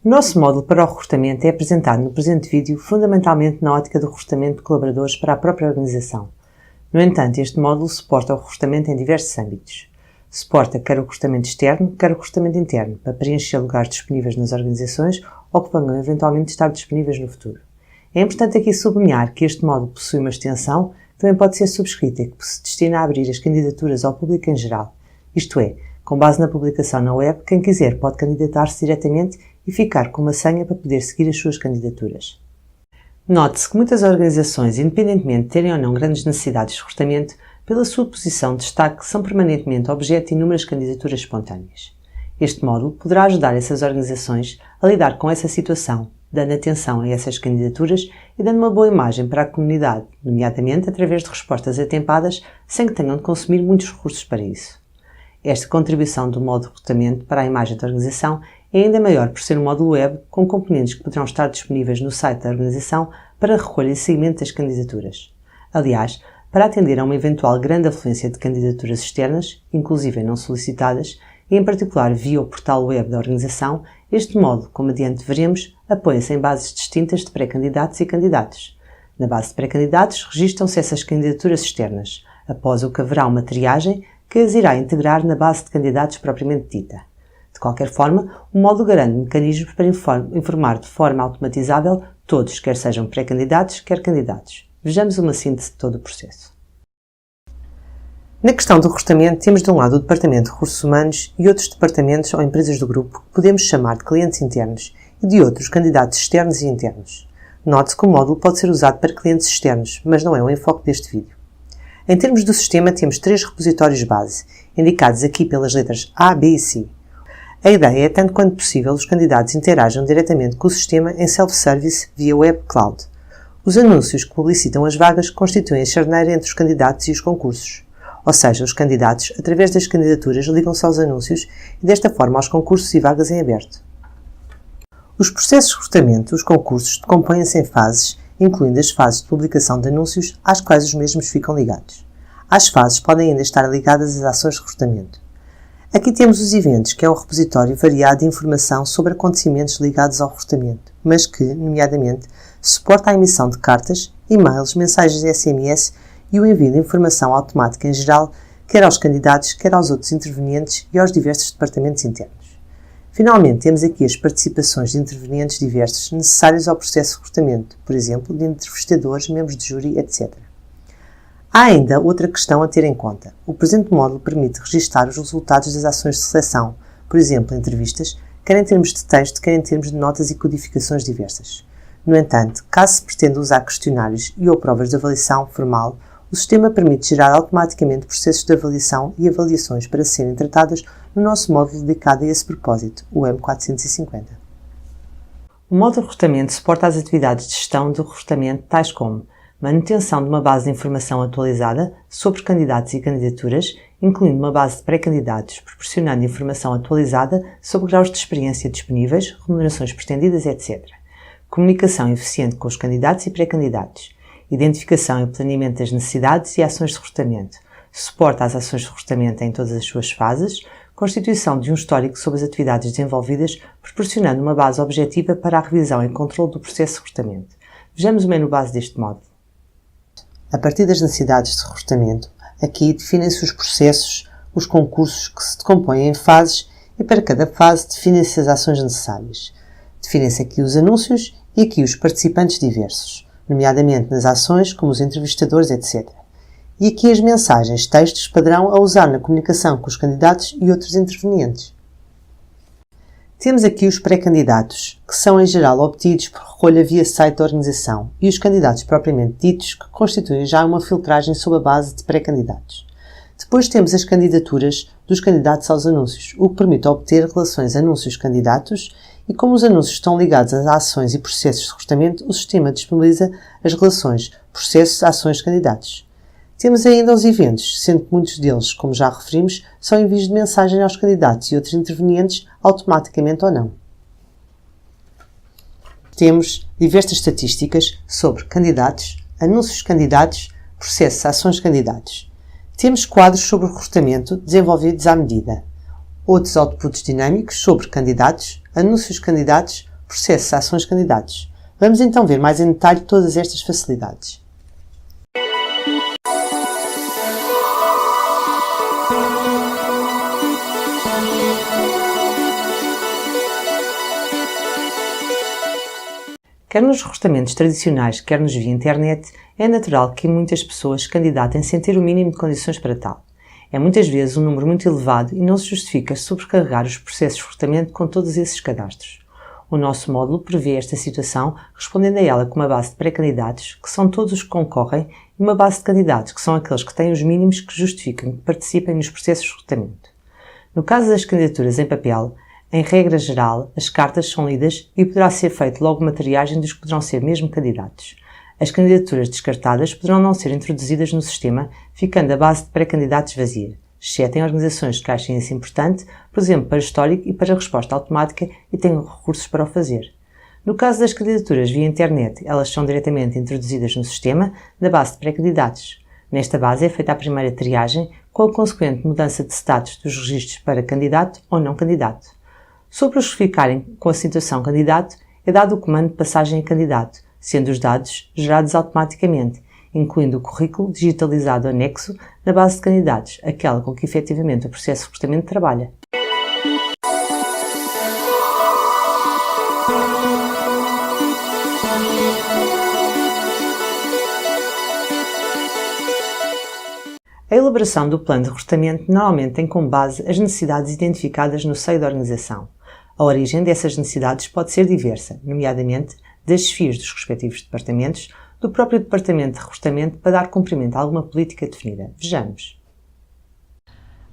O nosso módulo para o recrutamento é apresentado no presente vídeo fundamentalmente na ótica do recrutamento de colaboradores para a própria organização. No entanto, este módulo suporta o recrutamento em diversos âmbitos. Suporta quer o recrutamento externo, quer o recrutamento interno, para preencher lugares disponíveis nas organizações ou que venham eventualmente estar disponíveis no futuro. É importante aqui sublinhar que este módulo possui uma extensão que também pode ser subscrita e que se destina a abrir as candidaturas ao público em geral. Isto é, com base na publicação na web, quem quiser pode candidatar-se diretamente e ficar com uma senha para poder seguir as suas candidaturas. Note-se que muitas organizações, independentemente de terem ou não grandes necessidades de recrutamento, pela sua posição de destaque, são permanentemente objeto de inúmeras candidaturas espontâneas. Este módulo poderá ajudar essas organizações a lidar com essa situação, dando atenção a essas candidaturas e dando uma boa imagem para a comunidade, nomeadamente através de respostas atempadas, sem que tenham de consumir muitos recursos para isso. Esta contribuição do módulo de recrutamento para a imagem da organização é ainda maior por ser um módulo web com componentes que poderão estar disponíveis no site da organização para recolha e seguimento das candidaturas. Aliás, para atender a uma eventual grande afluência de candidaturas externas, inclusive não solicitadas, e em particular via o portal web da organização, este módulo, como adiante veremos, apoia-se em bases distintas de pré-candidatos e candidatos. Na base de pré-candidatos, registram-se essas candidaturas externas, após o que haverá uma triagem que as irá integrar na base de candidatos propriamente dita. De qualquer forma, o módulo garante mecanismos para informar de forma automatizável todos, quer sejam pré-candidatos, quer candidatos. Vejamos uma síntese de todo o processo. Na questão do recrutamento, temos de um lado o Departamento de Recursos Humanos e outros departamentos ou empresas do grupo que podemos chamar de clientes internos e de outros candidatos externos e internos. Note-se que o módulo pode ser usado para clientes externos, mas não é o enfoque deste vídeo. Em termos do sistema, temos 3 repositórios base, indicados aqui pelas letras A, B e C. A ideia é, tanto quanto possível, os candidatos interajam diretamente com o sistema em self-service via web cloud. Os anúncios que publicitam as vagas constituem a charneira entre os candidatos e os concursos. Ou seja, os candidatos, através das candidaturas, ligam-se aos anúncios e, desta forma, aos concursos e vagas em aberto. Os processos de recrutamento, os concursos, decompõem-se em fases, incluindo as fases de publicação de anúncios, às quais os mesmos ficam ligados. Às fases podem ainda estar ligadas as ações de recrutamento. Aqui temos os eventos, que é um repositório variado de informação sobre acontecimentos ligados ao recrutamento, mas que, nomeadamente, suporta a emissão de cartas, e-mails, mensagens SMS e o envio de informação automática em geral, quer aos candidatos, quer aos outros intervenientes e aos diversos departamentos internos. Finalmente, temos aqui as participações de intervenientes diversos necessários ao processo de recrutamento, por exemplo, de entrevistadores, membros de júri, etc. Há ainda outra questão a ter em conta. O presente módulo permite registar os resultados das ações de seleção, por exemplo, entrevistas, quer em termos de texto, quer em termos de notas e codificações diversas. No entanto, caso se pretenda usar questionários e ou provas de avaliação formal, o sistema permite gerar automaticamente processos de avaliação e avaliações para serem tratados no nosso módulo dedicado a esse propósito, o M450. O módulo de recrutamento suporta as atividades de gestão do recrutamento, tais como manutenção de uma base de informação atualizada sobre candidatos e candidaturas, incluindo uma base de pré-candidatos, proporcionando informação atualizada sobre graus de experiência disponíveis, remunerações pretendidas, etc. Comunicação eficiente com os candidatos e pré-candidatos. Identificação e planeamento das necessidades e ações de recrutamento. Suporta as ações de recrutamento em todas as suas fases. Constituição de um histórico sobre as atividades desenvolvidas, proporcionando uma base objetiva para a revisão e controle do processo de recrutamento. Vejamos o menu base deste módulo. A partir das necessidades de recrutamento, aqui definem-se os processos, os concursos que se decompõem em fases e para cada fase definem-se as ações necessárias. Definem-se aqui os anúncios e aqui os participantes diversos, nomeadamente nas ações como os entrevistadores, etc. E aqui as mensagens, textos padrão a usar na comunicação com os candidatos e outros intervenientes. Temos aqui os pré-candidatos, que são em geral obtidos por recolha via site da organização, e os candidatos propriamente ditos, que constituem já uma filtragem sob a base de pré-candidatos. Depois temos as candidaturas dos candidatos aos anúncios, o que permite obter relações anúncios-candidatos, e como os anúncios estão ligados às ações e processos de recrutamento, o sistema disponibiliza as relações processos-ações-candidatos. Temos ainda os eventos, sendo que muitos deles, como já referimos, são envios de mensagem aos candidatos e outros intervenientes, automaticamente ou não. Temos diversas estatísticas sobre candidatos, anúncios candidatos, processos ações candidatos. Temos quadros sobre o recrutamento desenvolvidos à medida. Outros outputs dinâmicos sobre candidatos, anúncios candidatos, processos, ações, candidatos. Vamos então ver mais em detalhe todas estas facilidades. Quer nos recrutamentos tradicionais, quer nos via internet, é natural que muitas pessoas se candidatem sem ter o mínimo de condições para tal. É muitas vezes um número muito elevado e não se justifica sobrecarregar os processos de recrutamento com todos esses cadastros. O nosso módulo prevê esta situação, respondendo a ela com uma base de pré-candidatos, que são todos os que concorrem, e uma base de candidatos, que são aqueles que têm os mínimos que justificam que participem nos processos de recrutamento. No caso das candidaturas em papel, em regra geral, as cartas são lidas e poderá ser feito logo uma triagem dos que poderão ser mesmo candidatos. As candidaturas descartadas poderão não ser introduzidas no sistema, ficando a base de pré-candidatos vazia, exceto em organizações que achem isso importante, por exemplo, para histórico e para resposta automática e tenham recursos para o fazer. No caso das candidaturas via internet, elas são diretamente introduzidas no sistema, na base de pré-candidatos. Nesta base é feita a primeira triagem, com a consequente mudança de status dos registros para candidato ou não candidato. Sobre os que ficarem com a situação candidato, é dado o comando de passagem a candidato, sendo os dados gerados automaticamente, incluindo o currículo digitalizado anexo na base de candidatos, aquela com que efetivamente o processo de recrutamento trabalha. A elaboração do plano de recrutamento normalmente tem como base as necessidades identificadas no seio da organização. A origem dessas necessidades pode ser diversa, nomeadamente das chefias dos respectivos departamentos, do próprio departamento de recrutamento para dar cumprimento a alguma política definida. Vejamos.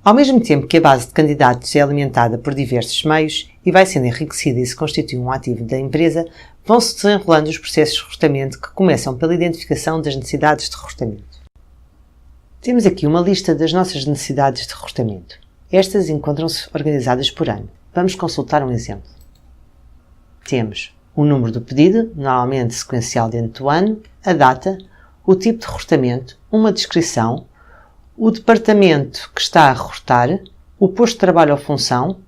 Ao mesmo tempo que a base de candidatos é alimentada por diversos meios e vai sendo enriquecida e se constitui um ativo da empresa, vão-se desenrolando os processos de recrutamento que começam pela identificação das necessidades de recrutamento. Temos aqui uma lista das nossas necessidades de recrutamento. Estas encontram-se organizadas por ano. Vamos consultar um exemplo. Temos o número do pedido, normalmente sequencial dentro do ano, a data, o tipo de recrutamento, uma descrição, o departamento que está a recrutar, o posto de trabalho ou função,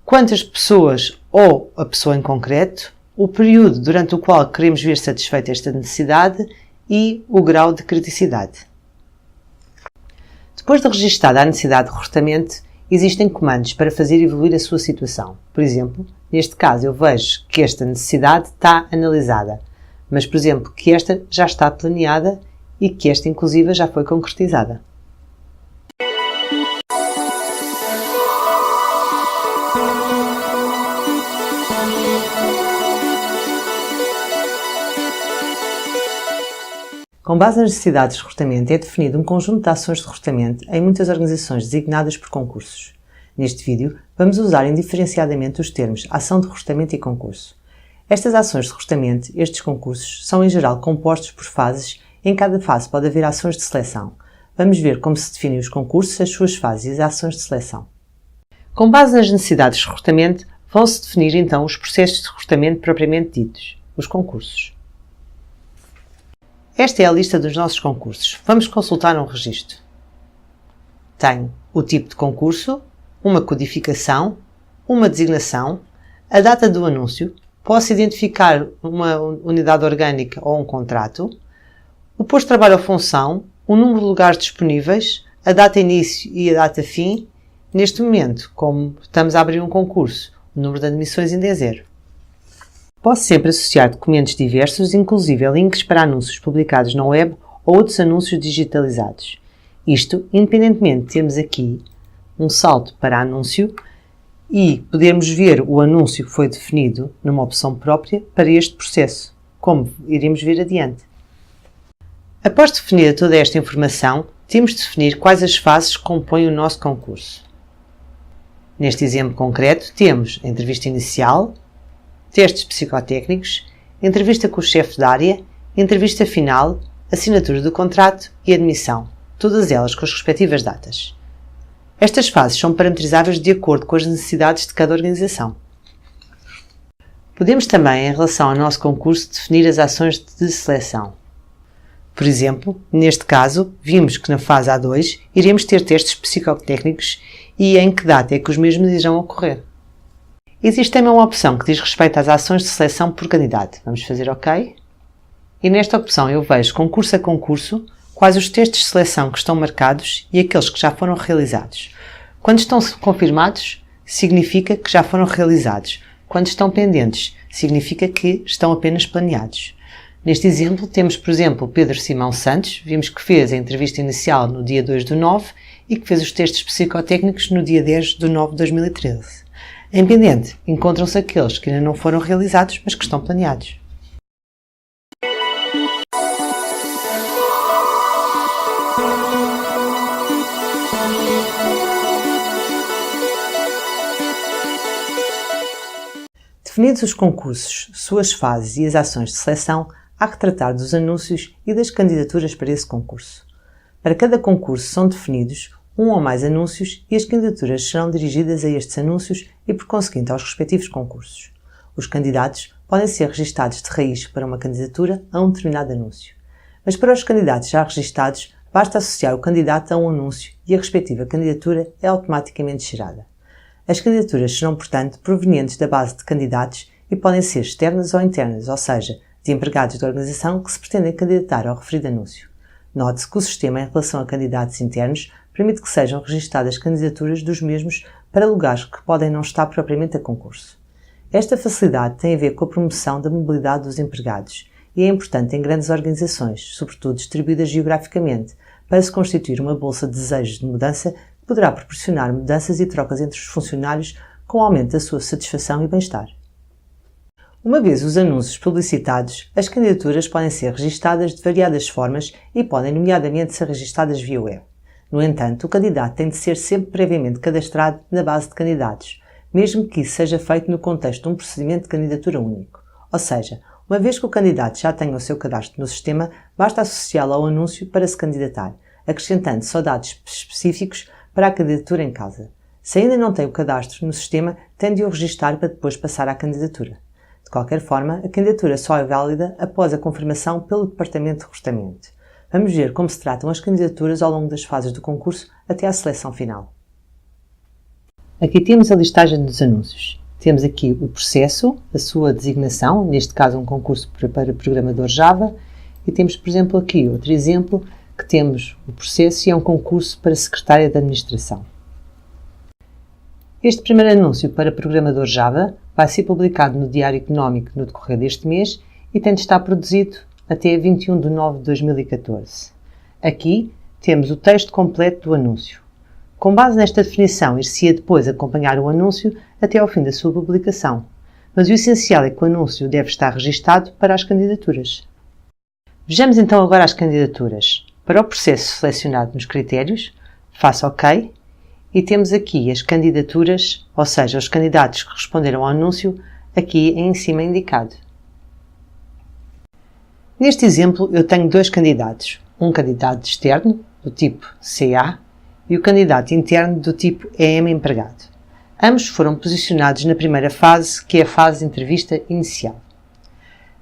quantas pessoas ou a pessoa em concreto, o período durante o qual queremos ver satisfeita esta necessidade e o grau de criticidade. Depois de registada a necessidade de recrutamento, existem comandos para fazer evoluir a sua situação. Por exemplo, neste caso eu vejo que esta necessidade está analisada, mas, por exemplo, que esta já está planeada e que esta, inclusive, já foi concretizada. Com base nas necessidades de recrutamento, é definido um conjunto de ações de recrutamento em muitas organizações designadas por concursos. Neste vídeo, vamos usar indiferenciadamente os termos ação de recrutamento e concurso. Estas ações de recrutamento, estes concursos, são em geral compostos por fases e em cada fase pode haver ações de seleção. Vamos ver como se definem os concursos, as suas fases e as ações de seleção. Com base nas necessidades de recrutamento, vão-se definir então os processos de recrutamento propriamente ditos, os concursos. Esta é a lista dos nossos concursos. Vamos consultar um registro. Tenho o tipo de concurso, uma codificação, uma designação, a data do anúncio, posso identificar uma unidade orgânica ou um contrato, o posto de trabalho ou função, o número de lugares disponíveis, a data início e a data fim. Neste momento, como estamos a abrir um concurso, o número de admissões ainda é 0. Posso sempre associar documentos diversos, inclusive links para anúncios publicados na web ou outros anúncios digitalizados. Isto, independentemente de termos aqui um salto para anúncio e podermos ver o anúncio que foi definido numa opção própria para este processo, como iremos ver adiante. Após definir toda esta informação, temos de definir quais as fases que compõem o nosso concurso. Neste exemplo concreto, temos a entrevista inicial, testes psicotécnicos, entrevista com o chefe de área, entrevista final, assinatura do contrato e admissão, todas elas com as respectivas datas. Estas fases são parametrizáveis de acordo com as necessidades de cada organização. Podemos também, em relação ao nosso concurso, definir as ações de seleção. Por exemplo, neste caso, vimos que na fase A2 iremos ter testes psicotécnicos e em que data é que os mesmos irão ocorrer. Existe também uma opção que diz respeito às ações de seleção por candidato. Vamos fazer OK. E nesta opção eu vejo concurso a concurso quais os testes de seleção que estão marcados e aqueles que já foram realizados. Quando estão confirmados, significa que já foram realizados. Quando estão pendentes, significa que estão apenas planeados. Neste exemplo, temos, por exemplo, Pedro Simão Santos, vimos que fez a entrevista inicial no dia 2/9 e que fez os testes psicotécnicos no dia 10/9/2013. Em pendente, encontram-se aqueles que ainda não foram realizados, mas que estão planeados. Definidos os concursos, suas fases e as ações de seleção, há que tratar dos anúncios e das candidaturas para esse concurso. Para cada concurso são definidos um ou mais anúncios e as candidaturas serão dirigidas a estes anúncios e, por conseguinte, aos respectivos concursos. Os candidatos podem ser registados de raiz para uma candidatura a um determinado anúncio. Mas para os candidatos já registados, basta associar o candidato a um anúncio e a respectiva candidatura é automaticamente gerada. As candidaturas serão, portanto, provenientes da base de candidatos e podem ser externas ou internas, ou seja, de empregados da organização que se pretendem candidatar ao referido anúncio. Note-se que o sistema, em relação a candidatos internos, permite que sejam registadas candidaturas dos mesmos para lugares que podem não estar propriamente a concurso. Esta facilidade tem a ver com a promoção da mobilidade dos empregados e é importante em grandes organizações, sobretudo distribuídas geograficamente, para se constituir uma bolsa de desejos de mudança que poderá proporcionar mudanças e trocas entre os funcionários com aumento da sua satisfação e bem-estar. Uma vez os anúncios publicitados, as candidaturas podem ser registadas de variadas formas e podem, nomeadamente, ser registadas via web. No entanto, o candidato tem de ser sempre previamente cadastrado na base de candidatos, mesmo que isso seja feito no contexto de um procedimento de candidatura único. Ou seja, uma vez que o candidato já tenha o seu cadastro no sistema, basta associá-lo ao anúncio para se candidatar, acrescentando só dados específicos para a candidatura em causa. Se ainda não tem o cadastro no sistema, tem de o registar para depois passar à candidatura. De qualquer forma, a candidatura só é válida após a confirmação pelo Departamento de Recrutamento. Vamos ver como se tratam as candidaturas ao longo das fases do concurso até à seleção final. Aqui temos a listagem dos anúncios. Temos aqui o processo, a sua designação, neste caso um concurso para programador Java, e temos, por exemplo, aqui outro exemplo, que temos o processo e é um concurso para secretária de administração. Este primeiro anúncio para programador Java vai ser publicado no Diário Económico no decorrer deste mês e tem de estar produzido até 21/9/2014. Aqui temos o texto completo do anúncio. Com base nesta definição, ir-se-ia depois acompanhar o anúncio até ao fim da sua publicação, mas o essencial é que o anúncio deve estar registado para as candidaturas. Vejamos então agora as candidaturas. Para o processo selecionado nos critérios, faça OK e temos aqui as candidaturas, ou seja, os candidatos que responderam ao anúncio, aqui em cima indicado. Neste exemplo, eu tenho dois candidatos, um candidato externo, do tipo CA, e o candidato interno, do tipo EM empregado. Ambos foram posicionados na primeira fase, que é a fase de entrevista inicial.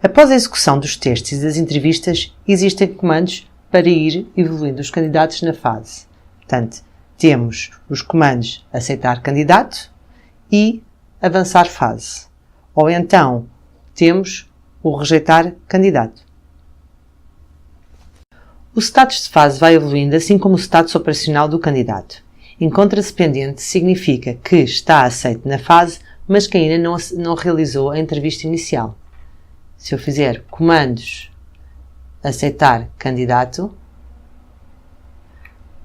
Após a execução dos testes e das entrevistas, existem comandos para ir evoluindo os candidatos na fase. Portanto, temos os comandos aceitar candidato e avançar fase. Ou então, temos o rejeitar candidato. O status de fase vai evoluindo assim como o status operacional do candidato. Encontra-se pendente significa que está aceito na fase, mas que ainda não realizou a entrevista inicial. Se eu fizer comandos aceitar candidato,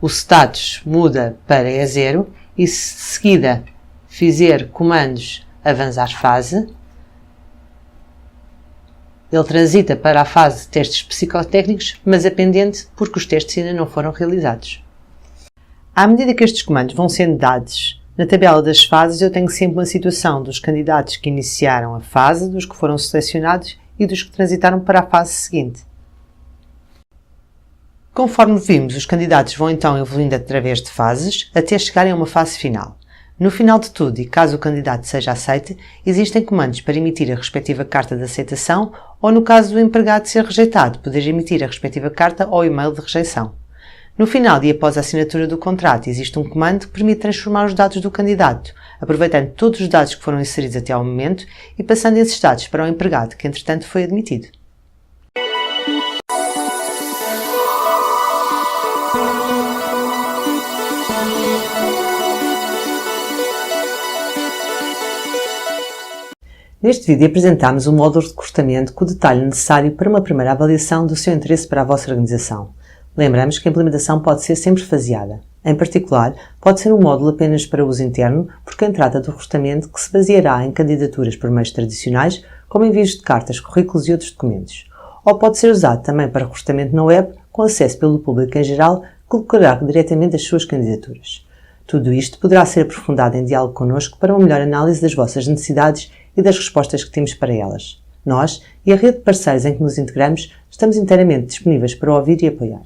o status muda para E0 e se de seguida fizer comandos avançar fase, ele transita para a fase de testes psicotécnicos, mas é pendente porque os testes ainda não foram realizados. À medida que estes comandos vão sendo dados, na tabela das fases eu tenho sempre uma situação dos candidatos que iniciaram a fase, dos que foram selecionados e dos que transitaram para a fase seguinte. Conforme vimos, os candidatos vão então evoluindo através de fases até chegarem a uma fase final. No final de tudo, e caso o candidato seja aceite, existem comandos para emitir a respectiva carta de aceitação ou, no caso do empregado ser rejeitado, poder emitir a respectiva carta ou e-mail de rejeição. No final e após a assinatura do contrato, existe um comando que permite transformar os dados do candidato, aproveitando todos os dados que foram inseridos até ao momento e passando esses dados para o empregado, que entretanto foi admitido. Neste vídeo apresentamos um módulo de recrutamento com o detalhe necessário para uma primeira avaliação do seu interesse para a vossa organização. Lembramos que a implementação pode ser sempre faseada. Em particular, pode ser um módulo apenas para uso interno, por quem trata do recrutamento que se baseará em candidaturas por meios tradicionais, como envios de cartas, currículos e outros documentos. Ou pode ser usado também para recrutamento na web, com acesso pelo público em geral, que colocará diretamente as suas candidaturas. Tudo isto poderá ser aprofundado em diálogo connosco para uma melhor análise das vossas necessidades e das respostas que temos para elas. Nós e a rede de parceiros em que nos integramos estamos inteiramente disponíveis para ouvir e apoiar.